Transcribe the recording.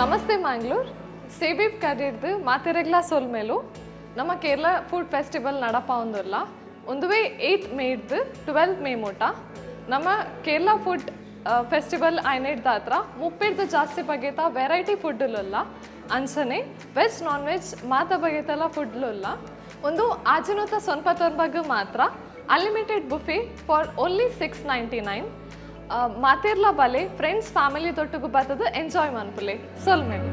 ನಮಸ್ತೆ ಮ್ಯಾಂಗ್ಳೂರ್ ಸೇಬೀಬ್ ಕರೀರ್ದು ಮಾತೆರೆಗ್ಲ ಸೊಲ್ಮೇಲು ನಮ್ಮ Kerala food festival ನಡಪ ಒಂದಲ್ಲ ಒಂದುವೇ 8th ಮೇಡ್ದು 12th ಮೇ ಮೂಟ ನಮ್ಮ ಕೇರಳ ಫುಡ್ ಫೆಸ್ಟಿವಲ್ ಐನೇಡ್ದ ಹತ್ರ 30 ಜಾಸ್ತಿ ಬಗೆತ ವೆರೈಟಿ ಫುಡ್ಡುಲ್ಲ ಅನ್ಸನೆ ವೆಜ್ ನಾನ್ ವೆಜ್ ಮಾತ ಬಗೆತಲ್ಲ ಫುಡ್ಲುಲ್ಲ ಒಂದು ಆಜಿನೋತ ಸೊನ್ಪತ್ತೊನ್ ಬಗ್ಗೆ ಮಾತ್ರ ಅನ್ಲಿಮಿಟೆಡ್ ಬುಫೆ ಫಾರ್ ಓನ್ಲಿ $6.99 ಮಾತಿರ್ಲ ಬಲೆ ಫ್ರೆಂಡ್ಸ್ ಫ್ಯಾಮಿಲಿ ತೊಟ್ಟಿಗೂ ಬರ್ತದೆ ಎಂಜಾಯ್ ಮನ್ಪುಲೆ ಸೊಲ್ಮೇಲೆ